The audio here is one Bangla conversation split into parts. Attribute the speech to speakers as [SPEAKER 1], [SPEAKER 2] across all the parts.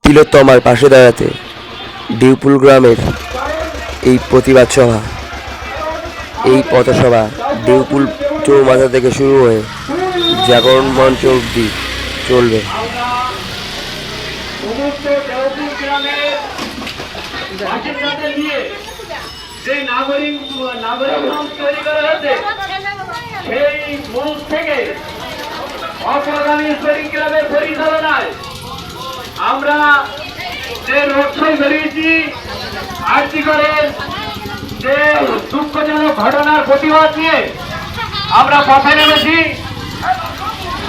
[SPEAKER 1] তিলোত্তমার পাশে দাঁড়াতে ডিউপুল গ্রামের এই প্রতিবাদ সভা, এই পথসভা ডিউপুল চৌমাথা থেকে শুরু হয়ে জাগরণ মঞ্চ অবধি চলবে।
[SPEAKER 2] সেই নাগরিক মঞ্চ তৈরি করা হয়েছে, সেই মঞ্চ থেকে অগ্রগামী স্পোর্টিং ক্লাবের পরিচালনায় আমরা যে রোড শো বেরিয়েছি আরজি করেন যে দুঃখজনক ঘটনার প্রতিবাদ নিয়ে আমরা পথে নেমেছি।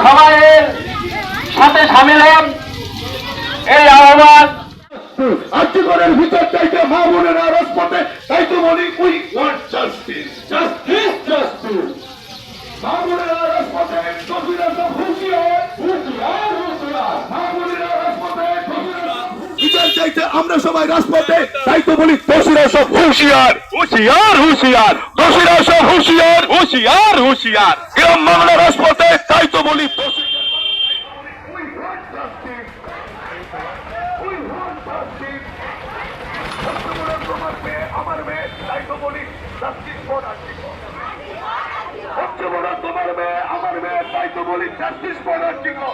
[SPEAKER 2] সবাইয়ের সাথে সামিল হন এই আহ্বান।
[SPEAKER 3] আর্যগণের ভিতর চাইতে মা বোনেরা রাজপথে, তাই তো বলি we want justice, justice, justice. মা বোনেরা রাজপথে, দোষীরা সব হুঁশিয়ার, হুঁশিয়ার, হুঁশিয়ার। মা বোনেরা রাজপথে, দোষীরা সব বিচার চাইতে আমরা সবাই রাজপথে, তাই তো বলি দোষীরা সব হুঁশিয়ার, হুঁশিয়ার, হুঁশিয়ার। দোষীরা সব হুঁশিয়ার, হুঁশিয়ার, হুঁশিয়ার। গ্রাম বাংলা রাজপথে, তাই তো বলি আমার মেয়ে, তাই তো বলি জাস্টিস ফর আর্টিকল। তোমার মেয়ে, আমার মেয়ে, তাই তো বলি জাস্টিস ফর আর্টিকল।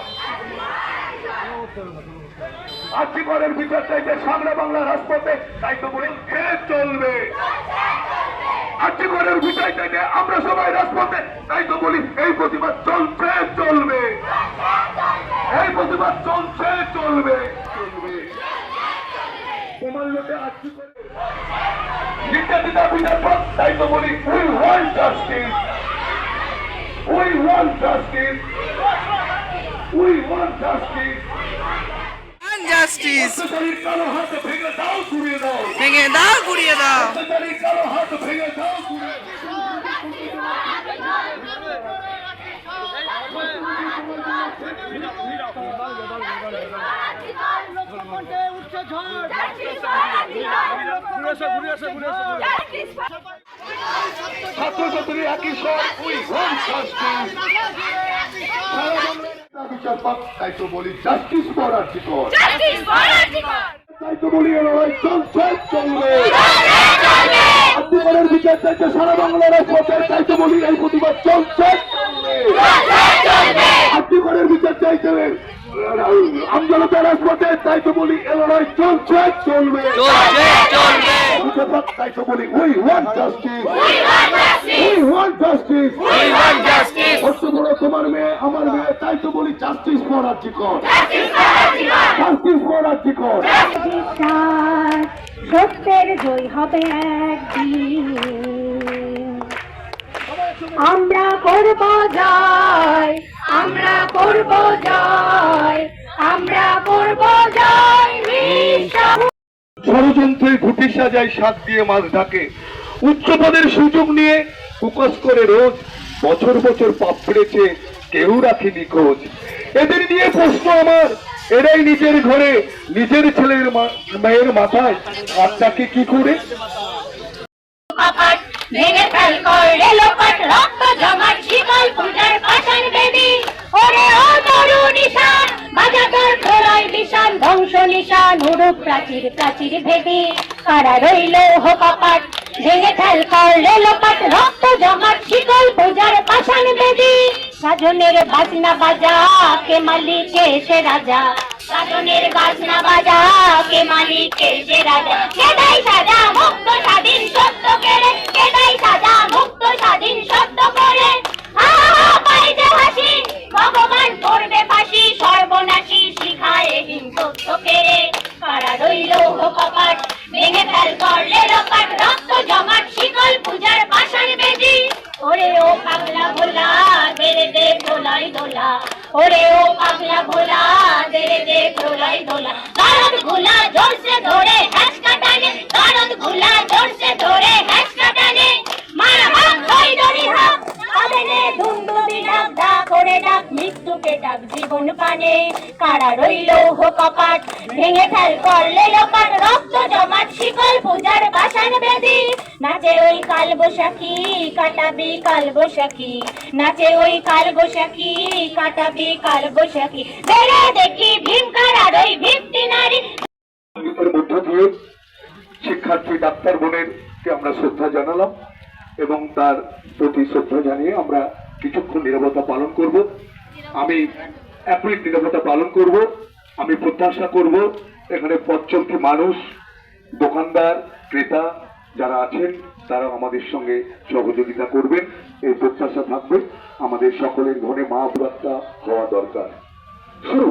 [SPEAKER 3] আর্টিকলের বিচার চাইতে সামনে বাংলা রাজপথে, তাই তো বলি কে চলবে। আর্টিকলের বিচার চাইতে আমরা সবাই রাজপথে, তাই তো বলি এই প্রতিবাদ চলছে, চলবে। এই প্রতিবাদ চলছে, চলবে, চলবে। তোমার লোকে আর্টিকল নির্যাতিতা বিচারপদ, তাই তো বলি we want justice, we want justice, we want justice.
[SPEAKER 4] Justice
[SPEAKER 3] অত্যাচারীর কালো হাত ভেঙে দাও, ঘুরিয়ে দাও,
[SPEAKER 4] ভেঙে দাও, গুড়িয়ে দাও।
[SPEAKER 3] অত্যাচারীর কালো হাত ভেঙে দাও, ঘুরিয়ে ছাত্রছাত্রী একই স্বর, উই ওয়ান্ট জাস্টিস। বিচারপদ, তাই তো বলি জাস্টিস ফর আর্টিকল, তাই তো বলি লড়াই চলছে, চলবে। আর্টিকলের বিচার চাইতে সারা বাংলার পথে, তাই তো বলি এই প্রতিবাদ চলছে, চলবে। আর্টিকলের বিচার চাইতে আমজনতা রাজপথে, তাই তো বলি এ লড়াই চলছে, চলবে। তাই তো বলি we want justice, we want justice. তোমার মেয়ে, আমার মেয়ে, তাই তো বলি justice for article, justice for article.
[SPEAKER 5] সত্যের জয় হবে একদিন, আমরা করব জয়, আমরা করব জয়, আমরা করব জয়।
[SPEAKER 3] ষড়যন্ত্রের ঘুটি সাজায় শাক দিয়ে মাছ ঢাকে, উচ্চপদের সুযোগ নিয়ে কুকস করে রোজ বছর বছর পাপ পেড়েছে, কেউ রাখেনি খোঁজ। এদের নিয়ে প্রশ্ন আমার, এরাই নিজের ঘরে নিজের ছেলের মেয়ের মাথায় আত্মাকে কি করে।
[SPEAKER 5] ভেঙে ফেল করে লোপাট, রক্ত জমাট শিকল পূজার পাষাণ বেদী। ওরে ও তরু নিশান, বাজা তোর প্রলয় নিশান, ধ্বংস নিশান উড়ুক প্রাচীর প্রাচীর ভেদি। কারা রইল হো কপাট, ভেঙে ফেল করে লোপাট, রক্ত জমাট শিকল পূজার পাষাণ বেদী। সাজনের বাজনা বাজা, কে মালিক সে রাজা। সাজনের বাজনা বাজা, কে মালিক সে রাজা। কেদাই সাজা মুক্ত স্বাধীন সত্য কেড়ে, কেদাই সাজা মুক্ত স্বাধীন সত্য করে। পাইতে হাসি, ভগবান করবে ফাঁসি, সর্বনাশী শিখায় হিং সত্য কেড়ে। কারা রইল হো কপাট, ভেঙে ফেল করলে লোপাট, রক্ত জমাট শিকল পূজার পাষাণ বেদী। ওরে ও পাগলা ভোলা, দেরে দে দোলাই দোলা। ওরে ও পাগলা ভোলা, দেরে দে দোলাই দোলা। গারদ ভোলা জোরসে ধরে হ্যাঁচকা টানে, গারদ ভোলা জোরসে ধরে হ্যাঁচকা টানে। মারা হাত ধই ধরি হাত, আদেনে ধুমধুমি ডাক, ডাক করে ডাক মৃত্যুকে ডাক জীবন পানে। কারা রইল হো কপাট, ভেঙে ফেল করলে লোপাট, রক্ত জমাট শিকল পূজার পাষাণ বেদী। নাচে ওই কাল বৈশাখী, কাটাবি কাল বৈশাখী। নাচে ওই কাল বৈশাখী, কাটাবি কাল বৈশাখী। বেড়ে দেখি ভীমকার আর ওই ভিত্তি নারী,
[SPEAKER 3] পরীক্ষার্থী ডাক্তার বোনেরকে আমরা শ্রদ্ধা জানালাম এবং তার প্রতি শ্রদ্ধা জানিয়ে আমরা কিছুক্ষণ নীরবতা পালন করব। আমি 1 মিনিট নীরবতা পালন করব। আমি প্রত্যাশা করব এখানে পথচলতি মানুষ, দোকানদার, ক্রেতা যারা আছেন তারা আমাদের সঙ্গে সহযোগিতা করবেন, এই প্রত্যাশা থাকবে। আমাদের সকলের ঘরে মা বার্তা হওয়া দরকার। শুরু।